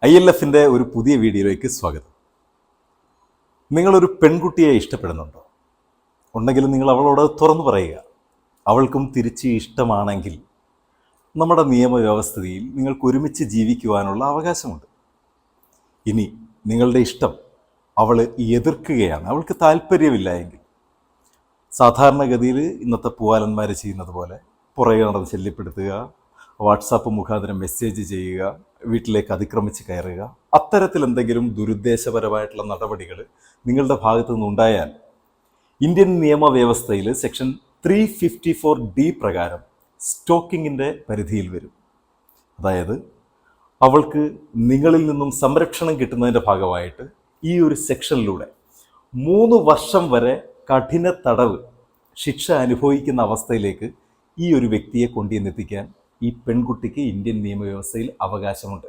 ILFൻ്റെ ഒരു പുതിയ വീഡിയോയിലേക്ക് സ്വാഗതം. നിങ്ങളൊരു പെൺകുട്ടിയെ ഇഷ്ടപ്പെടുന്നുണ്ടോ? ഉണ്ടെങ്കിൽ നിങ്ങൾ അവളോട് തുറന്നു പറയുക. അവൾക്കും തിരിച്ച് ഇഷ്ടമാണെങ്കിൽ നമ്മുടെ നിയമവ്യവസ്ഥയിൽ നിങ്ങൾക്ക് ഒരുമിച്ച് ജീവിക്കുവാനുള്ള അവകാശമുണ്ട്. ഇനി നിങ്ങളുടെ ഇഷ്ടം അവൾ എതിർക്കുകയാണ്, അവൾക്ക് താല്പര്യമില്ല എങ്കിൽ സാധാരണഗതിയിൽ ഇന്നത്തെ പൂവാലന്മാർ ചെയ്യുന്നത് പോലെ പുറകെ നടന്ന് ശല്യപ്പെടുത്തുക, വാട്സാപ്പ് മുഖാന്തരം മെസ്സേജ് ചെയ്യുക, വീട്ടിലേക്ക് അതിക്രമിച്ച് കയറുക, അത്തരത്തിൽ എന്തെങ്കിലും ദുരുദ്ദേശപരമായിട്ടുള്ള നടപടികൾ നിങ്ങളുടെ ഭാഗത്തു നിന്നുണ്ടായാൽ ഇന്ത്യൻ നിയമവ്യവസ്ഥയിൽ സെക്ഷൻ 354D പ്രകാരം സ്റ്റോക്കിങ്ങിൻ്റെ പരിധിയിൽ വരും. അതായത് അവൾക്ക് നിങ്ങളിൽ നിന്നും സംരക്ഷണം കിട്ടുന്നതിൻ്റെ ഭാഗമായിട്ട് ഈ ഒരു സെക്ഷനിലൂടെ 3 വർഷം വരെ കഠിന തടവ് ശിക്ഷ അനുഭവിക്കുന്ന അവസ്ഥയിലേക്ക് ഈ ഒരു വ്യക്തിയെ കൊണ്ടുവന്നെത്തിക്കാൻ ഈ പെൺകുട്ടിക്ക് ഇന്ത്യൻ നിയമവ്യവസ്ഥയിൽ അവകാശമുണ്ട്.